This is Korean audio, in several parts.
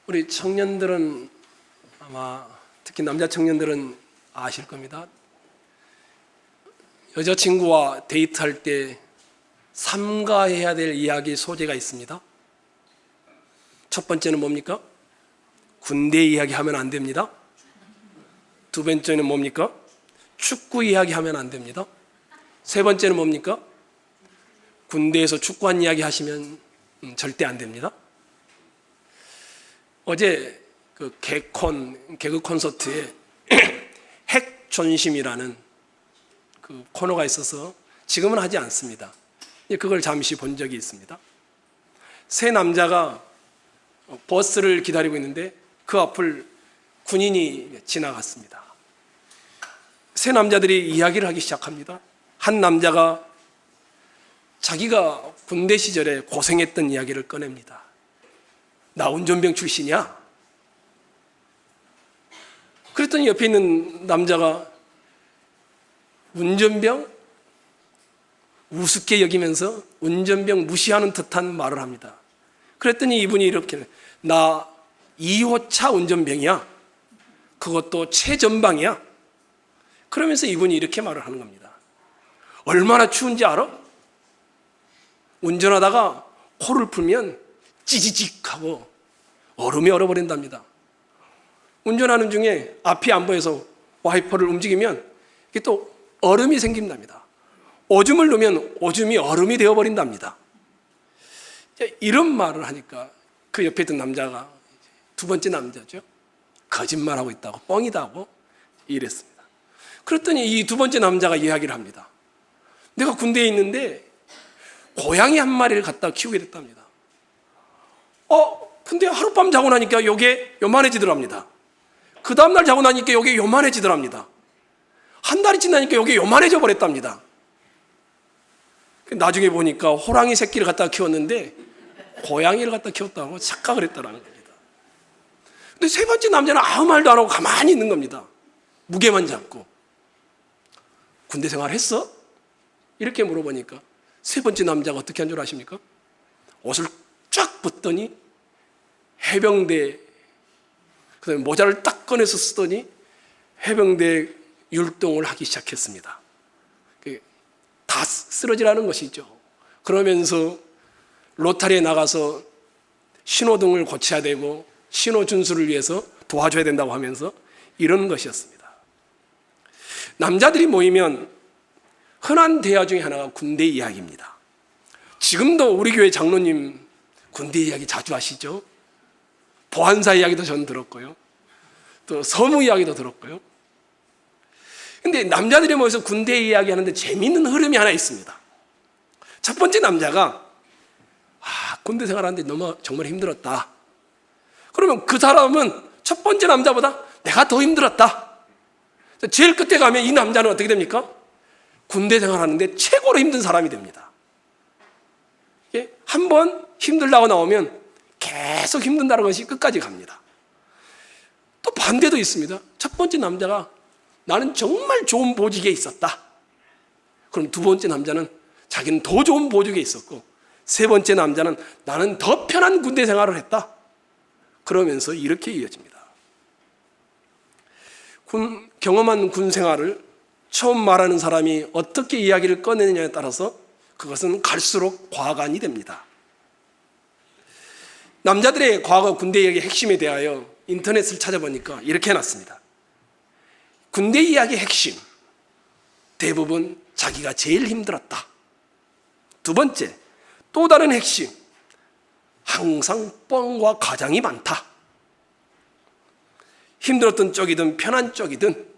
우리 청년들은 아마 특히 남자 청년들은 아실 겁니다. 여자친구와 데이트할 때 삼가해야 될 이야기 소재가 있습니다. 첫 번째는 뭡니까? 군대 이야기하면 안 됩니다. 두 번째는 뭡니까? 축구 이야기하면 안 됩니다. 세 번째는 뭡니까? 군대에서 축구한 이야기 하시면 절대 안 됩니다. 어제 그 개그 콘서트에 핵존심이라는 그 코너가 있어서 지금은 하지 않습니다. 그걸 잠시 본 적이 있습니다. 세 남자가 버스를 기다리고 있는데 그 앞을 군인이 지나갔습니다. 세 남자들이 이야기를 하기 시작합니다. 한 남자가 자기가 군대 시절에 고생했던 이야기를 꺼냅니다. 나 운전병 출신이야. 그랬더니 옆에 있는 남자가 운전병? 우습게 여기면서 운전병 무시하는 듯한 말을 합니다. 그랬더니 이분이 이렇게, 나 2호차 운전병이야. 그것도 최전방이야. 그러면서 이분이 이렇게 말을 하는 겁니다. 얼마나 추운지 알아? 운전하다가 코를 풀면 찌지직 하고 얼음이 얼어버린답니다. 운전하는 중에 앞이 안 보여서 와이퍼를 움직이면 이게 또 얼음이 생긴답니다. 오줌을 넣으면 오줌이 얼음이 되어버린답니다. 이런 말을 하니까 그 옆에 있던 남자가, 두 번째 남자죠, 거짓말하고 있다고, 뻥이다고 이랬습니다. 그랬더니 이 두 번째 남자가 이야기를 합니다. 내가 군대에 있는데 고양이 한 마리를 갖다 키우게 됐답니다. 근데 하룻밤 자고 나니까 요게 요만해지더랍니다. 그 다음날 자고 나니까 요게 요만해지더랍니다. 한 달이 지나니까 요게 요만해져 버렸답니다. 나중에 보니까 호랑이 새끼를 갖다 키웠는데 고양이를 갖다 키웠다고 착각을 했다는 겁니다. 근데 세 번째 남자는 아무 말도 안 하고 가만히 있는 겁니다. 무게만 잡고. 군대 생활 했어? 이렇게 물어보니까 세 번째 남자가 어떻게 한 줄 아십니까? 옷을 쫙 벗더니 해병대, 그다음에 모자를 딱 꺼내서 쓰더니 해병대 율동을 하기 시작했습니다. 다 쓰러지라는 것이죠. 그러면서 로타리에 나가서 신호등을 고쳐야 되고 신호 준수를 위해서 도와줘야 된다고 하면서 이런 것이었습니다. 남자들이 모이면 흔한 대화 중에 하나가 군대 이야기입니다. 지금도 우리 교회 장로님 군대 이야기 자주 하시죠? 보안사 이야기도 전 들었고요. 또 서무 이야기도 들었고요. 근데 남자들이 모여서 군대 이야기 하는데 재미있는 흐름이 하나 있습니다. 첫 번째 남자가 군대 생활하는데 너무 정말 힘들었다. 그러면 그 사람은 첫 번째 남자보다 내가 더 힘들었다. 제일 끝에 가면 이 남자는 어떻게 됩니까? 군대 생활하는데 최고로 힘든 사람이 됩니다. 한 번 힘들다고 나오면 계속 힘든다는 것이 끝까지 갑니다. 또 반대도 있습니다. 첫 번째 남자가 나는 정말 좋은 보직에 있었다. 그럼 두 번째 남자는 자기는 더 좋은 보직에 있었고, 세 번째 남자는 나는 더 편한 군대 생활을 했다. 그러면서 이렇게 이어집니다. 경험한 군 생활을 처음 말하는 사람이 어떻게 이야기를 꺼내느냐에 따라서 그것은 갈수록 과간이 됩니다. 남자들의 과거 군대 이야기의 핵심에 대하여 인터넷을 찾아보니까 이렇게 해놨습니다. 군대 이야기의 핵심, 대부분 자기가 제일 힘들었다. 두 번째, 또 다른 핵심, 항상 뻥과 과장이 많다. 힘들었던 쪽이든 편한 쪽이든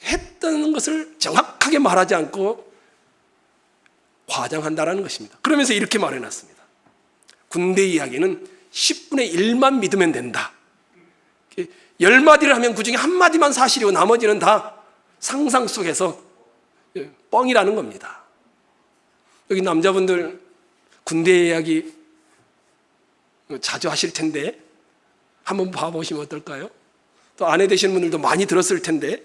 했던 것을 정확하게 말하지 않고 과장한다는 것입니다. 그러면서 이렇게 말해놨습니다. 군대 이야기는 10분의 1만 믿으면 된다. 10마디를 하면 그 중에 한마디만 사실이고 나머지는 다 상상 속에서 뻥이라는 겁니다. 여기 남자분들 군대 이야기 자주 하실 텐데 한번 봐보시면 어떨까요? 또 아내 되시는 분들도 많이 들었을 텐데,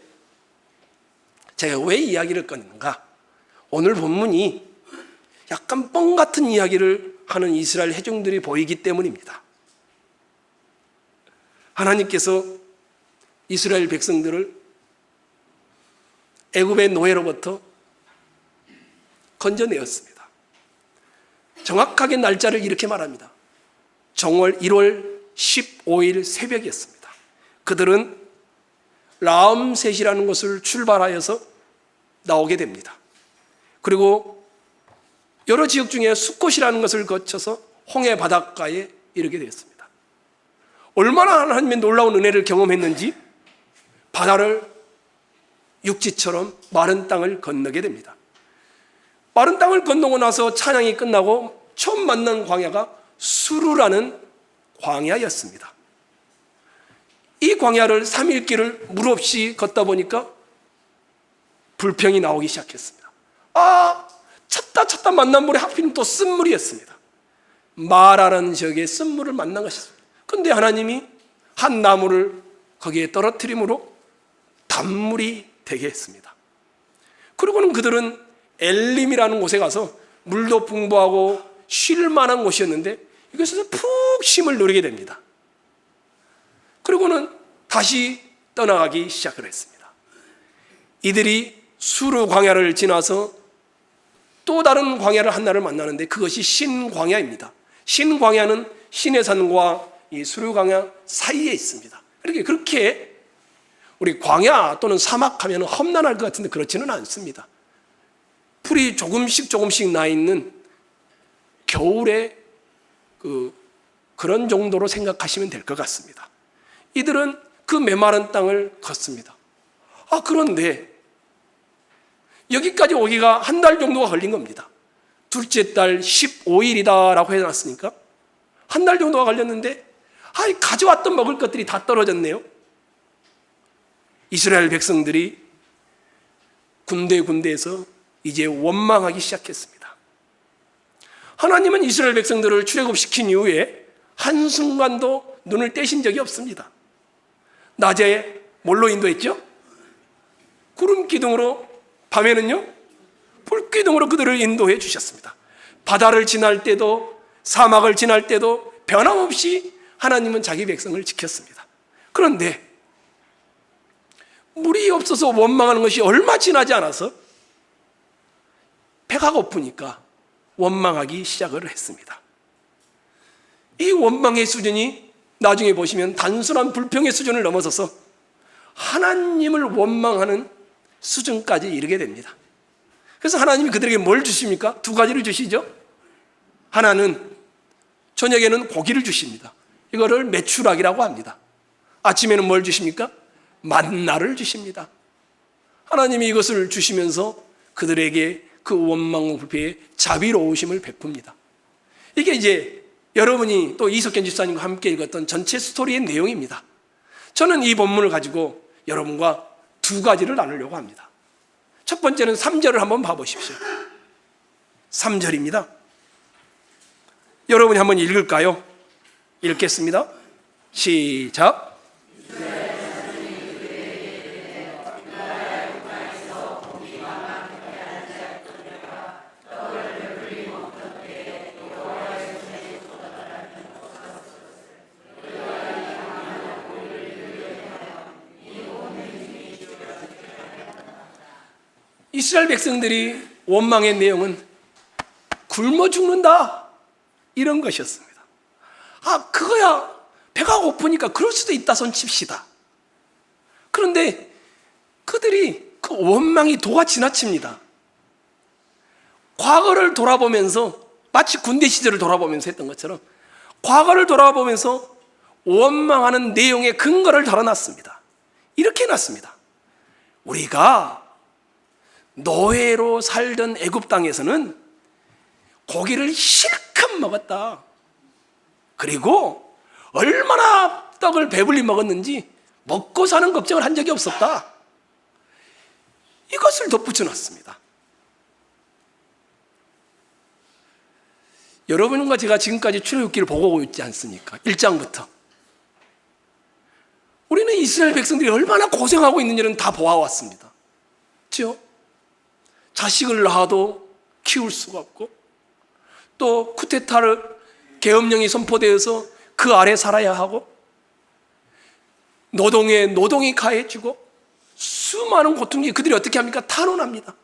제가 왜 이야기를 꺼내는가? 오늘 본문이 약간 뻥 같은 이야기를 하는 이스라엘 회중들이 보이기 때문입니다. 하나님께서 이스라엘 백성들을 애굽의 노예로부터 건져내었습니다. 정확하게 날짜를 이렇게 말합니다. 정월 1월 15일 새벽이었습니다. 그들은 라암셋이라는 곳을 출발하여서 나오게 됩니다. 그리고 여러 지역 중에 숫곳이라는 것을 거쳐서 홍해 바닷가에 이르게 되었습니다. 얼마나 하나님의 놀라운 은혜를 경험했는지 바다를 육지처럼 마른 땅을 건너게 됩니다. 마른 땅을 건너고 나서 찬양이 끝나고 처음 만난 광야가 수르라는 광야였습니다. 이 광야를 3일 길을 물 없이 걷다 보니까 불평이 나오기 시작했습니다. 찾다 만난 물이 하필 또 쓴물이었습니다. 마라라는 지역에 쓴물을 만난 것이었습니다. 그런데 하나님이 한 나무를 거기에 떨어뜨림으로 단물이 되게 했습니다. 그리고는 그들은 엘림이라는 곳에 가서 물도 풍부하고 쉴 만한 곳이었는데 이곳에서 푹 쉼을 누리게 됩니다. 그리고는 다시 떠나가기 시작을 했습니다. 이들이 수르 광야를 지나서 또 다른 광야를 한나를 만나는데 그것이 신광야입니다. 신광야는 시내산과 이 수르 광야 사이에 있습니다. 그렇게 우리 광야 또는 사막 하면 험난할 것 같은데 그렇지는 않습니다. 풀이 조금씩 나 있는 겨울에 그런 정도로 생각하시면 될 것 같습니다. 이들은 그 메마른 땅을 걷습니다. 그런데 여기까지 오기가 한 달 정도가 걸린 겁니다. 둘째 달 15일이다라고 해놨으니까 한 달 정도가 걸렸는데 가져왔던 먹을 것들이 다 떨어졌네요. 이스라엘 백성들이 군데군데에서 이제 원망하기 시작했습니다. 하나님은 이스라엘 백성들을 출애굽시킨 이후에 한순간도 눈을 떼신 적이 없습니다. 낮에 뭘로 인도했죠? 구름 기둥으로, 밤에는요 불 기둥으로 그들을 인도해 주셨습니다. 바다를 지날 때도 사막을 지날 때도 변함없이 하나님은 자기 백성을 지켰습니다. 그런데 물이 없어서 원망하는 것이 얼마 지나지 않아서 배가 고프니까 원망하기 시작을 했습니다. 이 원망의 수준이 나중에 보시면 단순한 불평의 수준을 넘어서서 하나님을 원망하는 수준까지 이르게 됩니다. 그래서 하나님이 그들에게 뭘 주십니까? 두 가지를 주시죠. 하나는 저녁에는 고기를 주십니다. 이거를 메추라기라고 합니다. 아침에는 뭘 주십니까? 만나를 주십니다. 하나님이 이것을 주시면서 그들에게 그 원망과 불평에 자비로우심을 베풉니다. 이게 이제 여러분이 또 이석현 집사님과 함께 읽었던 전체 스토리의 내용입니다. 저는 이 본문을 가지고 여러분과 두 가지를 나누려고 합니다. 첫 번째는 3절을 한번 봐보십시오. 3절입니다. 여러분이 한번 읽을까요? 읽겠습니다. 시작. 이스라엘 백성들이 원망의 내용은 굶어 죽는다 이런 것이었습니다. 그거야 배가 고프니까 그럴 수도 있다 손 칩시다. 그런데 그들이 그 원망이 도가 지나칩니다. 과거를 돌아보면서 마치 군대 시절을 돌아보면서 했던 것처럼 과거를 돌아보면서 원망하는 내용의 근거를 달아놨습니다. 이렇게 해놨습니다. 우리가 노예로 살던 애굽 땅에서는 고기를 실컷 먹었다. 그리고 얼마나 떡을 배불리 먹었는지 먹고 사는 걱정을 한 적이 없었다. 이것을 덧붙여 놨습니다. 여러분과 제가 지금까지 출애굽기를 보고 오고 있지 않습니까? 1장부터 우리는 이스라엘 백성들이 얼마나 고생하고 있는지는 다 보아왔습니다. 그렇죠? 자식을 낳아도 키울 수가 없고 또 쿠데타를 계엄령이 선포되어서 그 아래 살아야 하고 노동이 가해지고 수많은 고통이 그들이 어떻게 합니까? 탄원합니다.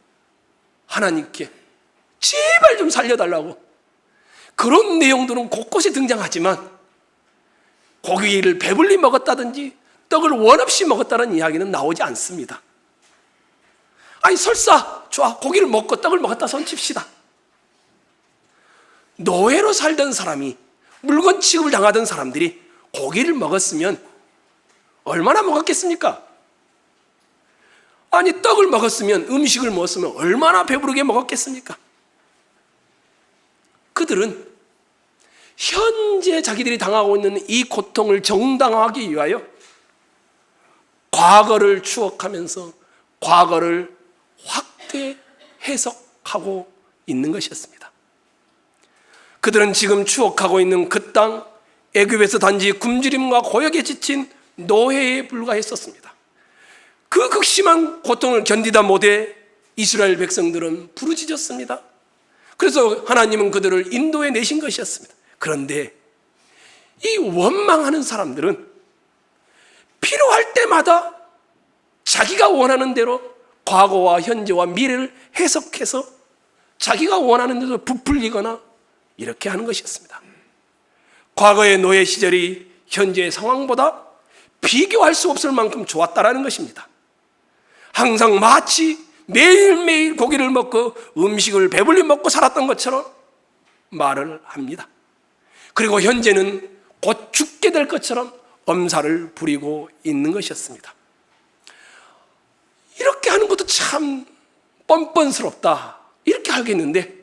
하나님께 제발 좀 살려달라고. 그런 내용들은 곳곳에 등장하지만 고기를 배불리 먹었다든지 떡을 원없이 먹었다는 이야기는 나오지 않습니다. 아니 설사 좋아, 고기를 먹고 떡을 먹었다 손칩시다. 노예로 살던 사람이, 물건 취급을 당하던 사람들이 고기를 먹었으면 얼마나 먹었겠습니까? 아니 떡을 먹었으면, 음식을 먹었으면 얼마나 배부르게 먹었겠습니까? 그들은 현재 자기들이 당하고 있는 이 고통을 정당화하기 위하여 과거를 추억하면서 과거를 확대 해석하고 있는 것이었습니다. 그들은 지금 추억하고 있는 그 땅, 애굽에서 단지 굶주림과 고역에 지친 노예에 불과했었습니다. 그 극심한 고통을 견디다 못해 이스라엘 백성들은 부르짖었습니다. 그래서 하나님은 그들을 인도해 내신 것이었습니다. 그런데 이 원망하는 사람들은 필요할 때마다 자기가 원하는 대로 과거와 현재와 미래를 해석해서 자기가 원하는 대로 부풀리거나 이렇게 하는 것이었습니다. 과거의 노예 시절이 현재의 상황보다 비교할 수 없을 만큼 좋았다라는 것입니다. 항상 마치 매일매일 고기를 먹고 음식을 배불리 먹고 살았던 것처럼 말을 합니다. 그리고 현재는 곧 죽게 될 것처럼 엄살을 부리고 있는 것이었습니다. 이렇게 하는 것도 참 뻔뻔스럽다 이렇게 하겠는데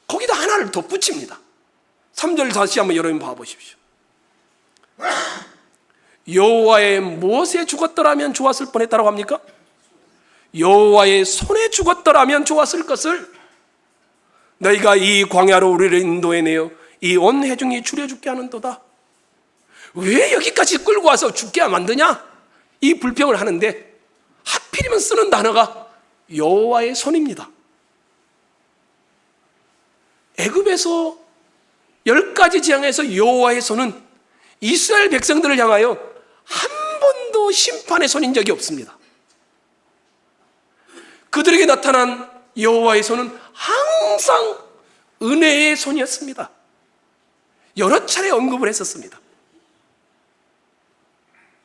거기다 하나를 덧붙입니다. 3절 다시 한번 여러분 봐보십시오. 여호와의 무엇에 죽었더라면 좋았을 뻔했다고 합니까? 여호와의 손에 죽었더라면 좋았을 것을 너희가 이 광야로 우리를 인도해내어 이 온 회중이 줄여 죽게 하는도다. 왜 여기까지 끌고 와서 죽게 만드냐? 이 불평을 하는데 하필이면 쓰는 단어가 여호와의 손입니다. 애굽에서 10가지 재앙에서 여호와의 손은 이스라엘 백성들을 향하여 한 번도 심판의 손인 적이 없습니다. 그들에게 나타난 여호와의 손은 항상 은혜의 손이었습니다. 여러 차례 언급을 했었습니다.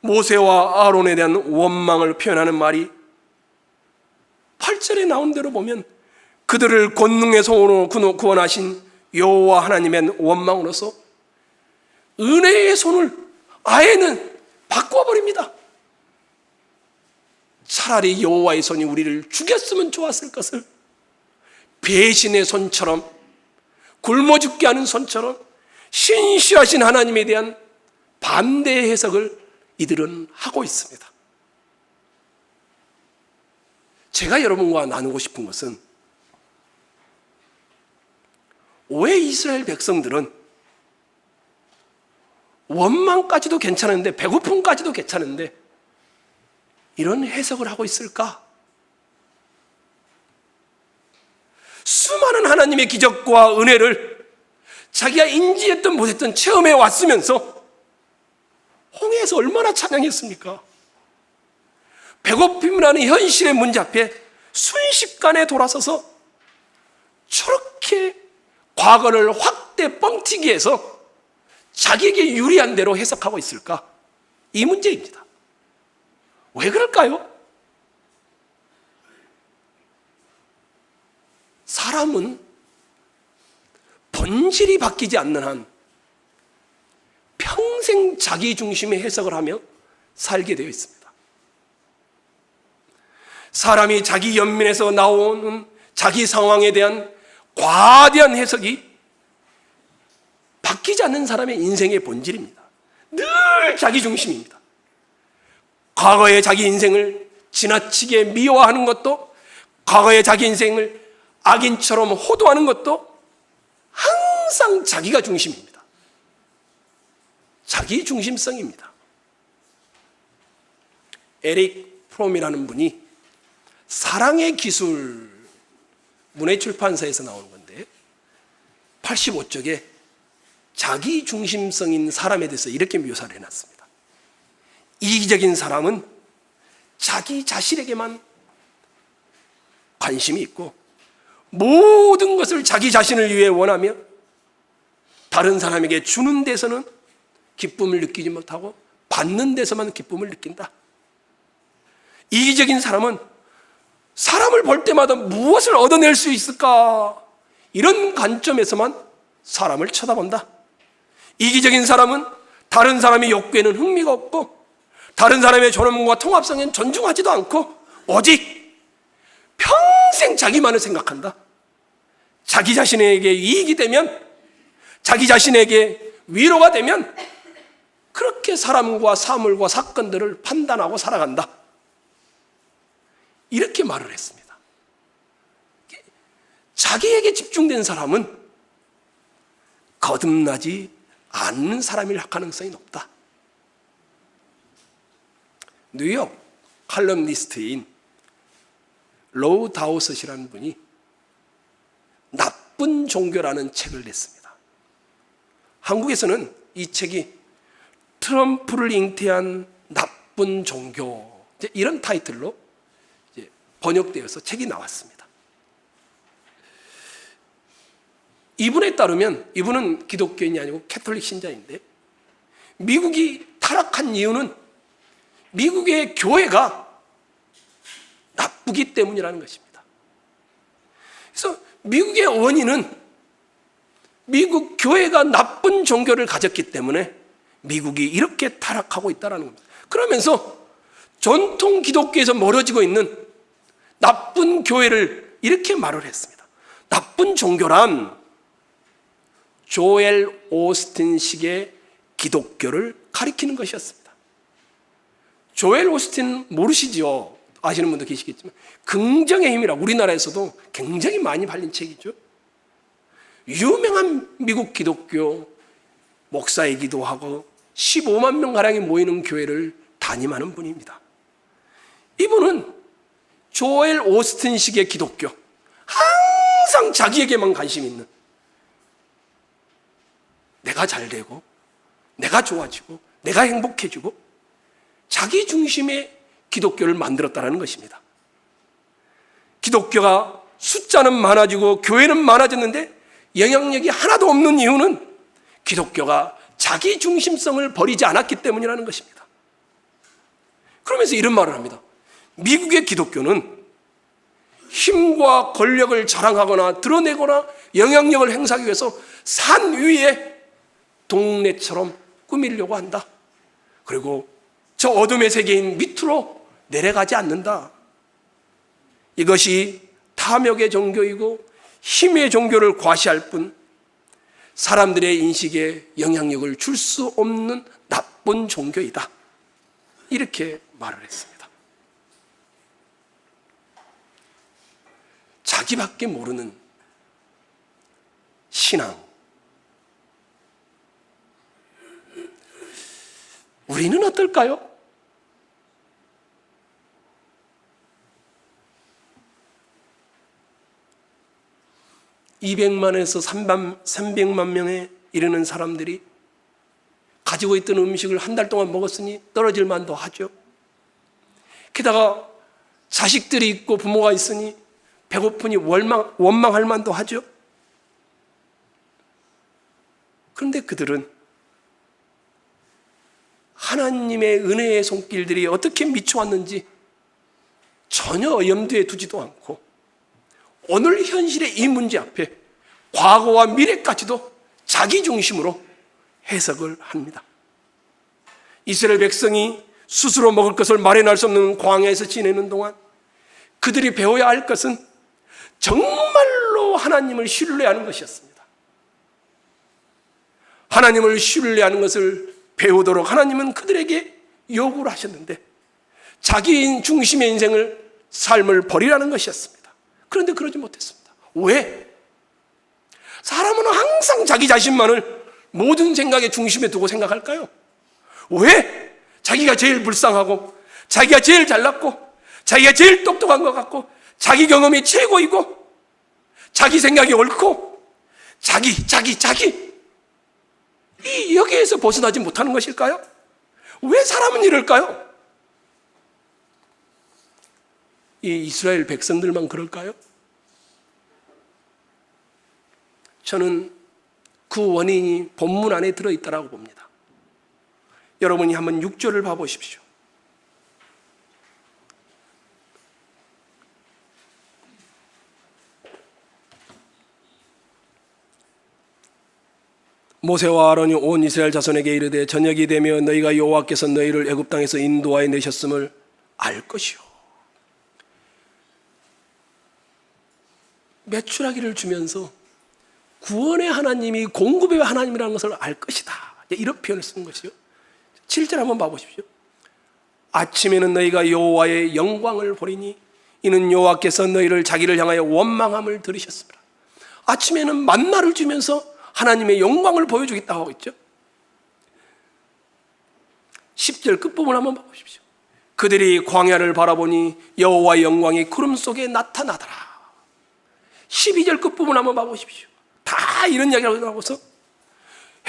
모세와 아론에 대한 원망을 표현하는 말이 8절에 나온 대로 보면 그들을 권능의 손으로 구원하신 여호와 하나님의 원망으로서 은혜의 손을 아예는 바꿔버립니다. 차라리 여호와의 손이 우리를 죽였으면 좋았을 것을 배신의 손처럼, 굶어 죽게 하는 손처럼 신실하신 하나님에 대한 반대의 해석을 이들은 하고 있습니다. 제가 여러분과 나누고 싶은 것은 왜 이스라엘 백성들은 원망까지도 괜찮은데, 배고픔까지도 괜찮은데 이런 해석을 하고 있을까? 수많은 하나님의 기적과 은혜를 자기가 인지했던 못했던 체험해 왔으면서 홍해에서 얼마나 찬양했습니까? 배고픔이라는 현실의 문제 앞에 순식간에 돌아서서 저렇게 과거를 확대 뻥튀기 해서 자기에게 유리한 대로 해석하고 있을까? 이 문제입니다. 왜 그럴까요? 사람은 본질이 바뀌지 않는 한 평생 자기 중심의 해석을 하며 살게 되어 있습니다. 사람이 자기 연민에서 나오는 자기 상황에 대한 과대한 해석이 바뀌지 않는 사람의 인생의 본질입니다. 늘 자기 중심입니다. 과거의 자기 인생을 지나치게 미워하는 것도, 과거의 자기 인생을 악인처럼 호도하는 것도 항상 자기가 중심입니다. 자기 중심성입니다. 에릭 프롬이라는 분이 사랑의 기술 문해출판사에서 나오는 건데 85쪽에 자기 중심성인 사람에 대해서 이렇게 묘사를 해놨습니다. 이기적인 사람은 자기 자신에게만 관심이 있고 모든 것을 자기 자신을 위해 원하며 다른 사람에게 주는 데서는 기쁨을 느끼지 못하고 받는 데서만 기쁨을 느낀다. 이기적인 사람은 사람을 볼 때마다 무엇을 얻어낼 수 있을까? 이런 관점에서만 사람을 쳐다본다. 이기적인 사람은 다른 사람의 욕구에는 흥미가 없고 다른 사람의 존엄과 통합성에는 존중하지도 않고 오직 평생 자기만을 생각한다. 자기 자신에게 이익이 되면, 자기 자신에게 위로가 되면 그렇게 사람과 사물과 사건들을 판단하고 살아간다. 이렇게 말을 했습니다. 자기에게 집중된 사람은 거듭나지 않는 사람일 가능성이 높다. 뉴욕 칼럼니스트인 로우 다우섯이라는 분이 나쁜 종교라는 책을 냈습니다. 한국에서는 이 책이 트럼프를 잉태한 나쁜 종교, 이런 타이틀로 번역되어서 책이 나왔습니다. 이분에 따르면, 이분은 기독교인이 아니고 캐톨릭 신자인데, 미국이 타락한 이유는 미국의 교회가 나쁘기 때문이라는 것입니다. 그래서 미국의 원인은 미국 교회가 나쁜 종교를 가졌기 때문에 미국이 이렇게 타락하고 있다는 겁니다. 그러면서 전통 기독교에서 멀어지고 있는 나쁜 교회를 이렇게 말을 했습니다. 나쁜 종교란 조엘 오스틴식의 기독교를 가리키는 것이었습니다. 조엘 오스틴 모르시죠? 아시는 분도 계시겠지만 긍정의 힘이라 우리나라에서도 굉장히 많이 팔린 책이죠. 유명한 미국 기독교 목사이기도 하고 15만 명가량이 모이는 교회를 담임하는 분입니다. 이분은 조엘 오스틴식의 기독교, 항상 자기에게만 관심 있는, 내가 잘되고 내가 좋아지고 내가 행복해지고 자기 중심의 기독교를 만들었다는 것입니다. 기독교가 숫자는 많아지고 교회는 많아졌는데 영향력이 하나도 없는 이유는 기독교가 자기 중심성을 버리지 않았기 때문이라는 것입니다. 그러면서 이런 말을 합니다. 미국의 기독교는 힘과 권력을 자랑하거나 드러내거나 영향력을 행사하기 위해서 산 위에 동네처럼 꾸미려고 한다. 그리고 저 어둠의 세계인 밑으로 내려가지 않는다. 이것이 탐욕의 종교이고 힘의 종교를 과시할 뿐 사람들의 인식에 영향력을 줄 수 없는 나쁜 종교이다. 이렇게 말을 했습니다. 자기밖에 모르는 신앙. 우리는 어떨까요? (200만에서 300만 명에 이르는 사람들이 가지고 있던 음식을 한 달 동안 먹었으니 떨어질 만도 하죠. 게다가 자식들이 있고 부모가 있으니 배고프니 원망할 만도 하죠. 그런데 그들은 하나님의 은혜의 손길들이 어떻게 미쳐왔는지 전혀 염두에 두지도 않고 오늘 현실의 이 문제 앞에 과거와 미래까지도 자기 중심으로 해석을 합니다. 이스라엘 백성이 스스로 먹을 것을 마련할 수 없는 광야에서 지내는 동안 그들이 배워야 할 것은 정말로 하나님을 신뢰하는 것이었습니다. 하나님을 신뢰하는 것을 배우도록 하나님은 그들에게 요구를 하셨는데 자기 중심의 인생을, 삶을 버리라는 것이었습니다. 그런데 그러지 못했습니다. 왜? 사람은 항상 자기 자신만을 모든 생각의 중심에 두고 생각할까요? 왜? 자기가 제일 불쌍하고 자기가 제일 잘났고 자기가 제일 똑똑한 것 같고 자기 경험이 최고이고 자기 생각이 옳고 자기 이 여기에서 벗어나지 못하는 것일까요? 왜 사람은 이럴까요? 이 이스라엘 백성들만 그럴까요? 저는 그 원인이 본문 안에 들어있다고 봅니다. 여러분이 한번 6절을 봐보십시오. 모세와 아론이 온 이스라엘 자손에게 이르되 저녁이 되며 너희가 여호와께서 너희를 애굽 땅에서 인도하여 내셨음을 알 것이요. 메추라기를 주면서 구원의 하나님이 공급의 하나님이라는 것을 알 것이다, 이런 표현을 쓴 것이요. 7절 한번 봐보십시오. 아침에는 너희가 여호와의 영광을 보리니 이는 여호와께서 너희를 자기를 향하여 원망함을 들으셨습니다. 아침에는 만나를 주면서 하나님의 영광을 보여주겠다고 하고 있죠. 10절 끝부분 한번 봐보십시오. 그들이 광야를 바라보니 여호와의 영광이 구름 속에 나타나더라. 12절 끝부분 한번 봐보십시오. 다 이런 이야기를 나오고서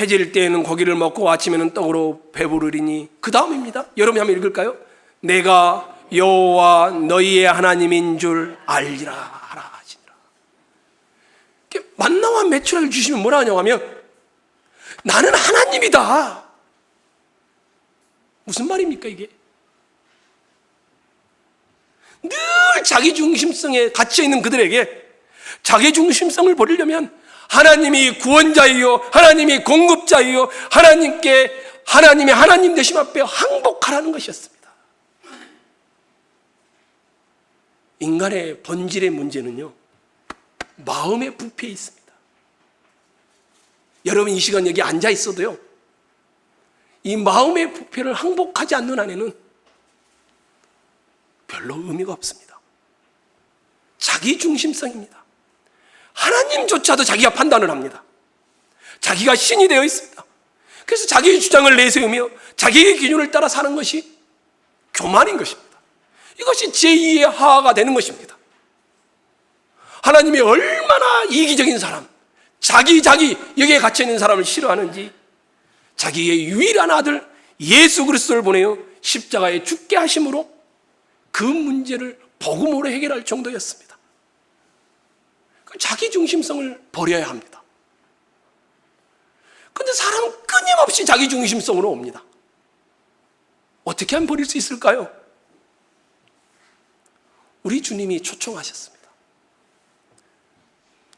해질 때에는 고기를 먹고 아침에는 떡으로 배부르리니, 그 다음입니다. 여러분이 한번 읽을까요? 내가 여호와 너희의 하나님인 줄 알리라 하라 하시니라. 만나와 메추라기를 주시면 뭐라 하냐고 하면 나는 하나님이다. 무슨 말입니까 이게? 늘 자기중심성에 갇혀있는 그들에게 자기중심성을 버리려면 하나님이 구원자이요 하나님이 공급자이요 하나님의 하나님 되심 앞에 항복하라는 것이었습니다. 인간의 본질의 문제는요, 마음의 부패에 있습니다. 여러분 이 시간 여기 앉아 있어도요, 이 마음의 부패를 항복하지 않는 한에는 별로 의미가 없습니다. 자기중심성입니다. 하나님조차도 자기가 판단을 합니다. 자기가 신이 되어 있습니다. 그래서 자기의 주장을 내세우며 자기의 기준을 따라 사는 것이 교만인 것입니다. 이것이 제2의 하하가 되는 것입니다. 하나님이 얼마나 이기적인 사람, 자기 여기에 갇혀있는 사람을 싫어하는지 자기의 유일한 아들 예수 그리스도를 보내어 십자가에 죽게 하심으로 그 문제를 복음으로 해결할 정도였습니다. 자기 중심성을 버려야 합니다. 그런데 사람은 끊임없이 자기 중심성으로 옵니다. 어떻게 하면 버릴 수 있을까요? 우리 주님이 초청하셨습니다.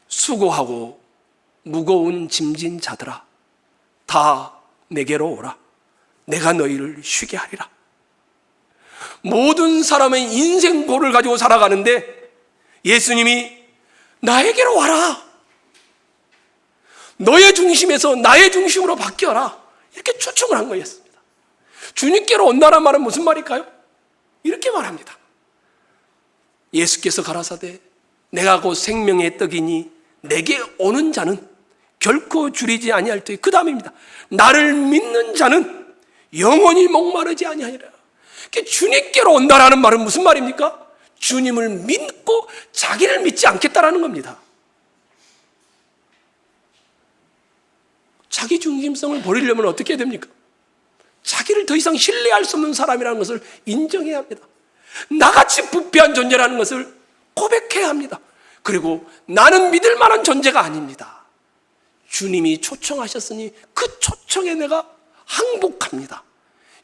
수고하고 무거운 짐진 자들아 다 내게로 오라. 내가 너희를 쉬게 하리라. 모든 사람의 인생고를 가지고 살아가는데 예수님이 나에게로 와라. 너의 중심에서 나의 중심으로 바뀌어라. 이렇게 초청을 한 거였습니다. 주님께로 온다는 말은 무슨 말일까요? 이렇게 말합니다. 예수께서 가라사대 내가 곧 생명의 떡이니 내게 오는 자는 결코 줄이지 아니할 터이, 그 다음입니다. 나를 믿는 자는 영원히 목마르지 아니하리라. 주님께로 온다라는 말은 무슨 말입니까? 주님을 믿고 자기를 믿지 않겠다라는 겁니다. 자기 중심성을 버리려면 어떻게 해야 됩니까? 자기를 더 이상 신뢰할 수 없는 사람이라는 것을 인정해야 합니다. 나같이 부패한 존재라는 것을 고백해야 합니다. 그리고 나는 믿을 만한 존재가 아닙니다. 주님이 초청하셨으니 그 초청에 내가 항복합니다.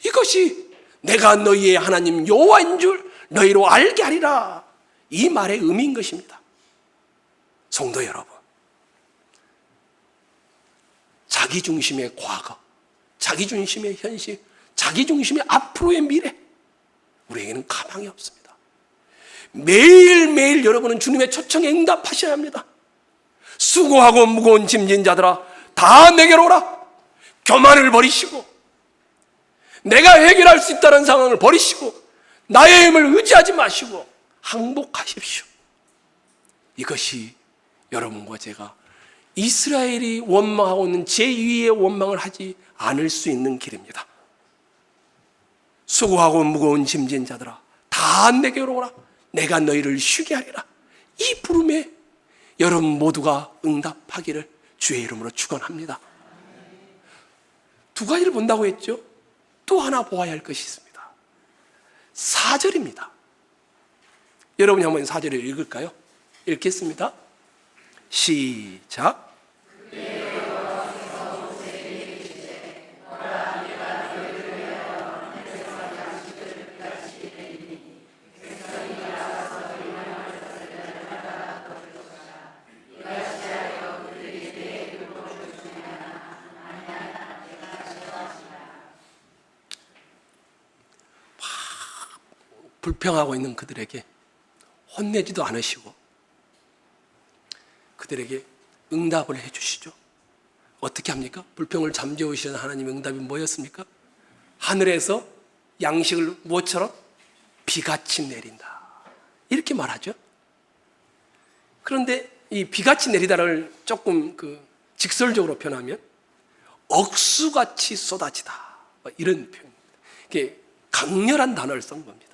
이것이 내가 너희의 하나님 여호와인 줄 너희로 알게 하리라, 이 말의 의미인 것입니다. 성도 여러분, 자기중심의 과거, 자기중심의 현실, 자기중심의 앞으로의 미래, 우리에게는 가망이 없습니다. 매일매일 여러분은 주님의 초청에 응답하셔야 합니다. 수고하고 무거운 짐진 자들아 다 내게로 오라. 교만을 버리시고 내가 해결할 수 있다는 상황을 버리시고 나의 힘을 의지하지 마시고 항복하십시오. 이것이 여러분과 제가 이스라엘이 원망하고 있는 제2의 원망을 하지 않을 수 있는 길입니다. 수고하고 무거운 짐진 자들아 다 내게로 오라. 내가 너희를 쉬게 하리라. 이 부름에 여러분 모두가 응답하기를 주의 이름으로 축원합니다. 두 가지를 본다고 했죠. 또 하나 보아야 할 것이 있습니다. 4절입니다. 여러분이 한번 4절을 읽을까요? 읽겠습니다. 시작. 불평하고 있는 그들에게 혼내지도 않으시고 그들에게 응답을 해주시죠. 어떻게 합니까? 불평을 잠재우시는 하나님의 응답이 뭐였습니까? 하늘에서 양식을 무엇처럼? 비같이 내린다, 이렇게 말하죠. 그런데 이 비같이 내리다를 조금 직설적으로 표현하면 억수같이 쏟아지다, 이런 표현입니다. 이게 강렬한 단어를 쓴 겁니다.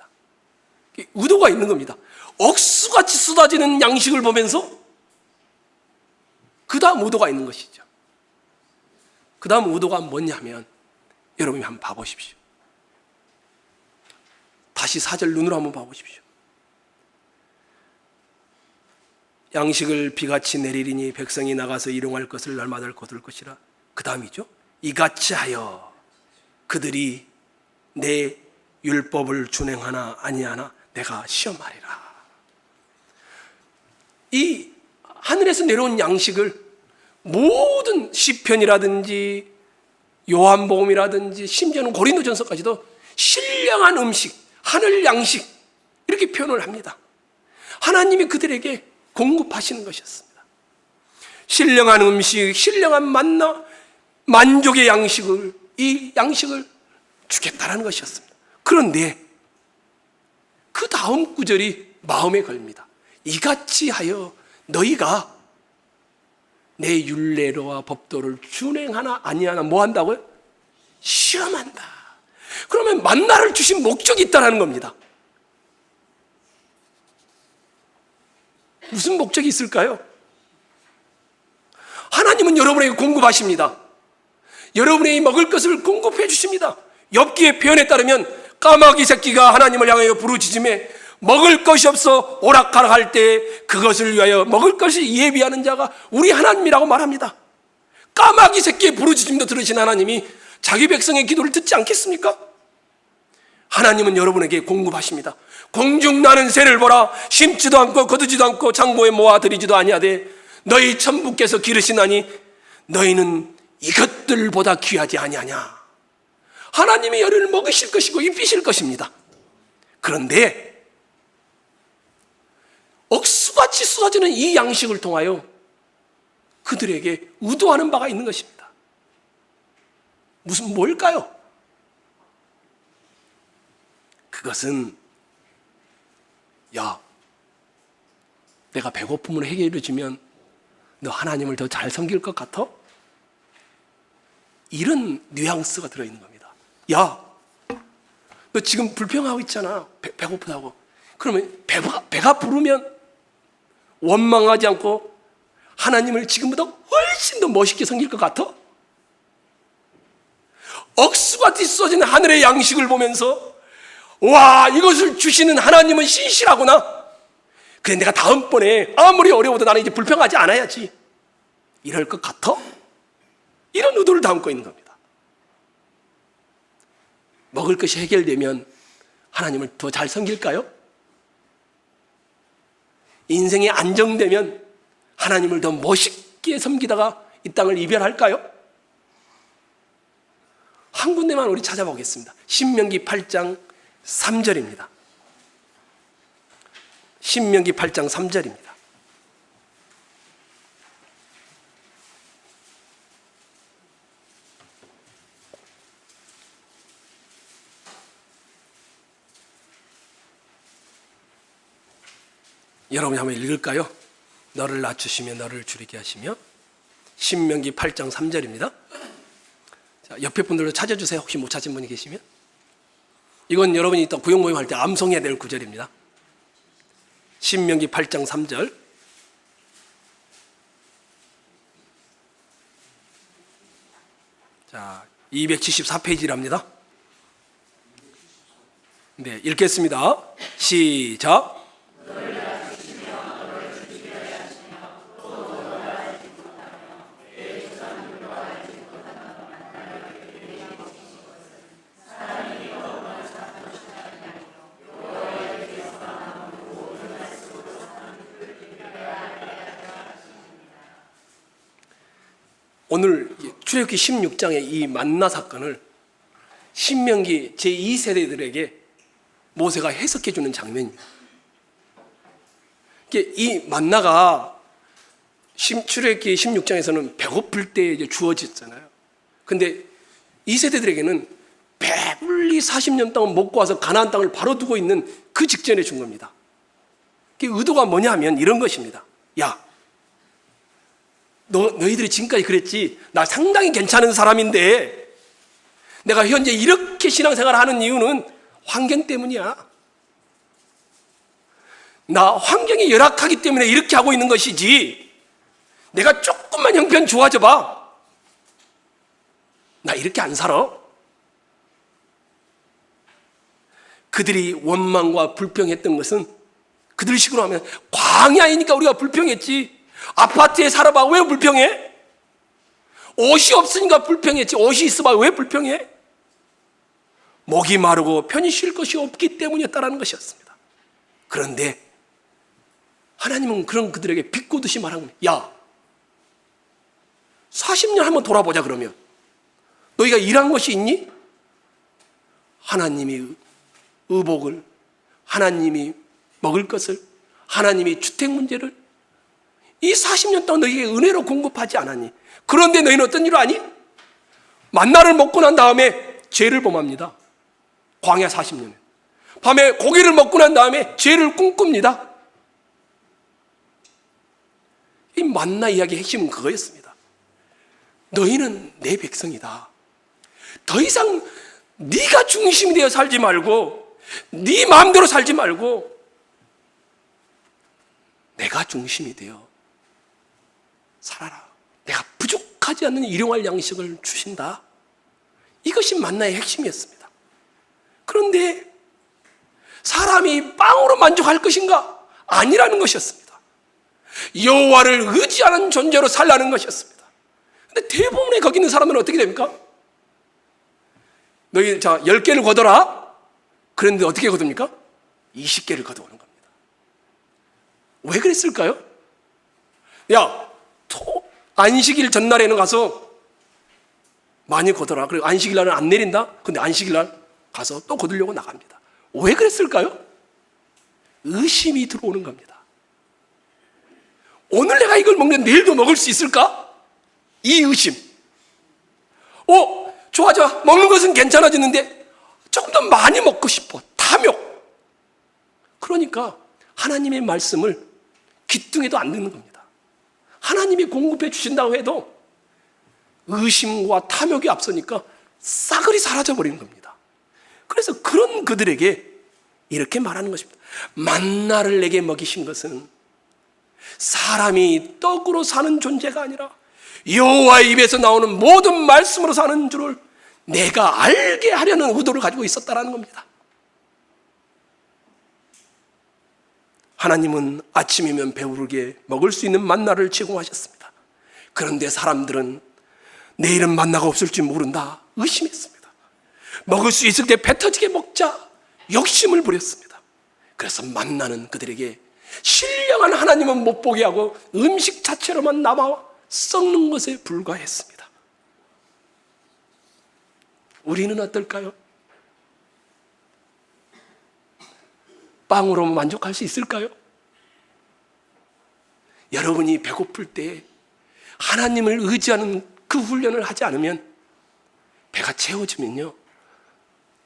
의도가 있는 겁니다. 억수같이 쏟아지는 양식을 보면서 그 다음 의도가 있는 것이죠. 그 다음 의도가 뭐냐면 여러분이 한번 봐보십시오. 다시 4절 눈으로 한번 봐보십시오. 양식을 비같이 내리리니 백성이 나가서 일용할 것을 날마다 거둘 것이라. 그 다음이죠. 이같이 하여 그들이 내 율법을 준행하나 아니하나 내가 시험하리라. 이 하늘에서 내려온 양식을 모든 시편이라든지 요한복음이라든지 심지어는 고린도전서까지도 신령한 음식, 하늘 양식, 이렇게 표현을 합니다. 하나님이 그들에게 공급하시는 것이었습니다. 신령한 음식, 신령한 만나, 만족의 양식을, 이 양식을 주겠다라는 것이었습니다. 그런데 그 다음 구절이 마음에 걸립니다. 이같이 하여 너희가 내 율례와 법도를 준행하나 아니하나 뭐 한다고요? 시험한다. 그러면 만나를 주신 목적이 있다는 겁니다. 무슨 목적이 있을까요? 하나님은 여러분에게 공급하십니다. 여러분에게 먹을 것을 공급해 주십니다. 욥기의 표현에 따르면 까마귀 새끼가 하나님을 향하여 부르짖음에 먹을 것이 없어 오락가락 할 때 그것을 위하여 먹을 것을 예비하는 자가 우리 하나님이라고 말합니다. 까마귀 새끼의 부르짖음도 들으신 하나님이 자기 백성의 기도를 듣지 않겠습니까? 하나님은 여러분에게 공급하십니다. 공중 나는 새를 보라. 심지도 않고 거두지도 않고 창고에 모아 들이지도 아니하되 너희 천부께서 기르시나니 너희는 이것들보다 귀하지 아니하냐. 하나님이 너희를 먹이실 것이고 입히실 것입니다. 그런데 억수같이 쏟아지는 이 양식을 통하여 그들에게 의도하는 바가 있는 것입니다. 무슨 뭘까요? 그것은 야, 내가 배고픔을 해결해 주면 너 하나님을 더 잘 섬길 것 같아? 이런 뉘앙스가 들어있는 겁니다. 야, 너 지금 불평하고 있잖아. 배고프다고. 그러면 배가 부르면 원망하지 않고 하나님을 지금보다 훨씬 더 멋있게 섬길 것 같아? 억수같이 쏟아지는 하늘의 양식을 보면서 와, 이것을 주시는 하나님은 신실하구나. 그래, 내가 다음번에 아무리 어려워도 나는 이제 불평하지 않아야지. 이럴 것 같아? 이런 의도를 담고 있는 겁니다. 먹을 것이 해결되면 하나님을 더 잘 섬길까요? 인생이 안정되면 하나님을 더 멋있게 섬기다가 이 땅을 이별할까요? 한 군데만 우리 찾아보겠습니다. 신명기 8장 3절입니다. 신명기 8장 3절입니다. 여러분이 한번 읽을까요? 너를 낮추시며 너를 줄이게 하시며. 신명기 8장 3절입니다. 자, 옆에 분들도 찾아주세요. 혹시 못 찾은 분이 계시면. 이건 여러분이 또 구역 모임 할 때 암송해야 될 구절입니다. 신명기 8장 3절. 자, 274페이지랍니다. 네, 읽겠습니다. 시작. 오늘 출애굽기 16장의 이 만나 사건을 신명기 제2세대들에게 모세가 해석해 주는 장면입니다. 이 만나가 출애굽기 16장에서는 배고플 때 이제 주어졌잖아요. 근데 이 세대들에게는 배불리 40년 동안 먹고 와서 가나안 땅을 바로 두고 있는 그 직전에 준 겁니다. 그 의도가 뭐냐면 이런 것입니다. 야, 너희들이 지금까지 그랬지, 나 상당히 괜찮은 사람인데 내가 현재 이렇게 신앙생활을 하는 이유는 환경 때문이야. 나 환경이 열악하기 때문에 이렇게 하고 있는 것이지, 내가 조금만 형편 좋아져 봐, 나 이렇게 안 살아. 그들이 원망과 불평했던 것은, 그들 식으로 하면 광야이니까 우리가 불평했지, 아파트에 살아봐 왜 불평해? 옷이 없으니까 불평했지, 옷이 있어봐 왜 불평해? 목이 마르고 편히 쉴 것이 없기 때문이었다라는 것이었습니다. 그런데 하나님은 그런 그들에게 비꼬듯이 말한 겁니다. 야, 40년 한번 돌아보자. 그러면 너희가 일한 것이 있니? 하나님이 의복을, 하나님이 먹을 것을, 하나님이 주택 문제를 이 40년 동안 너희에게 은혜로 공급하지 않았니? 그런데 너희는 어떤 일을 하니? 만나를 먹고 난 다음에 죄를 범합니다. 광야 40년에 밤에 고기를 먹고 난 다음에 죄를 꿈꿉니다. 이 만나 이야기의 핵심은 그거였습니다. 너희는 내 백성이다. 더 이상 네가 중심이 되어 살지 말고, 네 마음대로 살지 말고 내가 중심이 되어 살아라. 내가 부족하지 않는 일용할 양식을 주신다. 이것이 만나의 핵심이었습니다. 그런데 사람이 빵으로 만족할 것인가? 아니라는 것이었습니다. 여호와를 의지하는 존재로 살라는 것이었습니다. 근데 대부분의 거기 있는 사람들은 어떻게 됩니까? 너희 10개를 거둬라. 그런데 어떻게 거둡니까? 20개를 거둬오는 겁니다. 왜 그랬을까요? 야, 안식일 전날에는 가서 많이 거둬라. 그리고 안식일 날은 안 내린다? 근데 안식일 날 가서 또 거두려고 나갑니다. 왜 그랬을까요? 의심이 들어오는 겁니다. 오늘 내가 이걸 먹는데 내일도 먹을 수 있을까? 이 의심. 좋아, 먹는 것은 괜찮아지는데 조금 더 많이 먹고 싶어. 탐욕. 그러니까 하나님의 말씀을 귀뚱해도 안 듣는 겁니다. 하나님이 공급해 주신다고 해도 의심과 탐욕이 앞서니까 싸그리 사라져 버리는 겁니다. 그래서 그런 그들에게 이렇게 말하는 것입니다. 만나를 내게 먹이신 것은 사람이 떡으로 사는 존재가 아니라 여호와의 입에서 나오는 모든 말씀으로 사는 줄을 내가 알게 하려는 의도를 가지고 있었다는 겁니다. 하나님은 아침이면 배부르게 먹을 수 있는 만나를 제공하셨습니다. 그런데 사람들은 내일은 만나가 없을지 모른다 의심했습니다. 먹을 수 있을 때 배 터지게 먹자 욕심을 부렸습니다. 그래서 만나는 그들에게 신령한 하나님은 못 보게 하고 음식 자체로만 남아 썩는 것에 불과했습니다. 우리는 어떨까요? 빵으로 만족할 수 있을까요? 여러분이 배고플 때 하나님을 의지하는 그 훈련을 하지 않으면 배가 채워지면요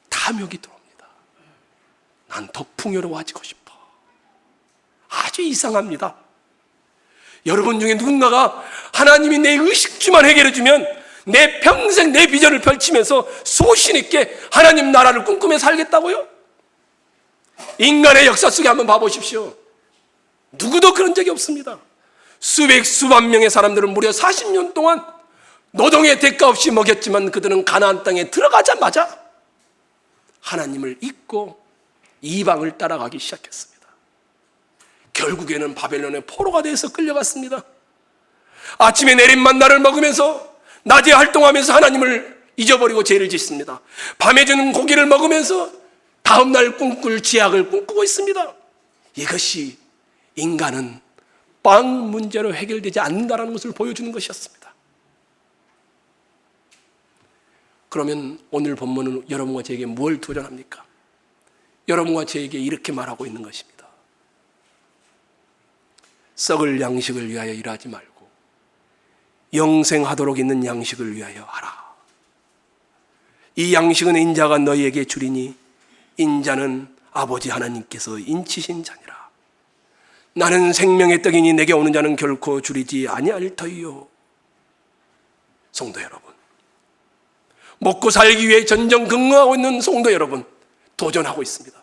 탐욕이 들어옵니다. 난 더 풍요로워지고 싶어. 아주 이상합니다. 여러분 중에 누군가가 하나님이 내 의식주만 해결해 주면 내 평생 내 비전을 펼치면서 소신 있게 하나님 나라를 꿈꾸며 살겠다고요? 인간의 역사 속에 한번 봐보십시오. 누구도 그런 적이 없습니다. 수백 수만 명의 사람들은 무려 40년 동안 노동의 대가 없이 먹였지만 그들은 가나안 땅에 들어가자마자 하나님을 잊고 이방을 따라가기 시작했습니다. 결국에는 바벨론의 포로가 돼서 끌려갔습니다. 아침에 내린 만나를 먹으면서 낮에 활동하면서 하나님을 잊어버리고 죄를 짓습니다. 밤에 주는 고기를 먹으면서 다음날 꿈꿀 지약을 꿈꾸고 있습니다. 이것이 인간은 빵 문제로 해결되지 않는다는 것을 보여주는 것이었습니다. 그러면 오늘 본문은 여러분과 저에게 뭘 도전합니까? 여러분과 저에게 이렇게 말하고 있는 것입니다. 썩을 양식을 위하여 일하지 말고 영생하도록 있는 양식을 위하여 하라. 이 양식은 인자가 너희에게 주리니 인자는 아버지 하나님께서 인치신 자니라. 나는 생명의 떡이니 내게 오는 자는 결코 줄이지 아니할 터이요. 성도 여러분, 먹고 살기 위해 전전긍긍하고 있는 성도 여러분, 도전하고 있습니다.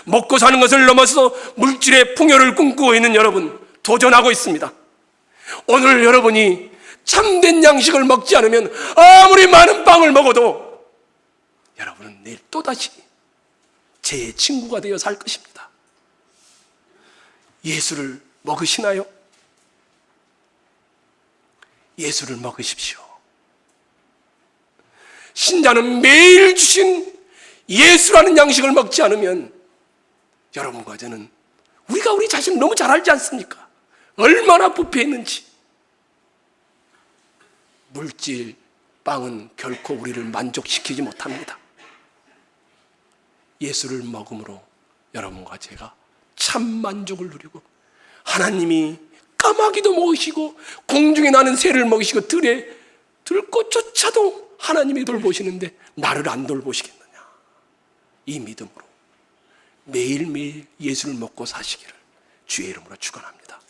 먹고 사는 것을 넘어서 물질의 풍요를 꿈꾸고 있는 여러분, 도전하고 있습니다. 오늘 여러분이 참된 양식을 먹지 않으면 아무리 많은 빵을 먹어도 여러분은 내일 또다시 제 친구가 되어 살 것입니다. 예수를 먹으시나요? 예수를 먹으십시오. 신자는 매일 주신 예수라는 양식을 먹지 않으면 여러분과 저는 우리가 우리 자신을 너무 잘 알지 않습니까? 얼마나 부패했는지. 물질, 빵은 결코 우리를 만족시키지 못합니다. 예수를 먹음으로 여러분과 제가 참 만족을 누리고 하나님이 까마귀도 먹이시고 공중에 나는 새를 먹이시고 들꽃조차도 하나님이 돌보시는데 나를 안 돌보시겠느냐. 이 믿음으로 매일매일 예수를 먹고 사시기를 주의 이름으로 축원합니다.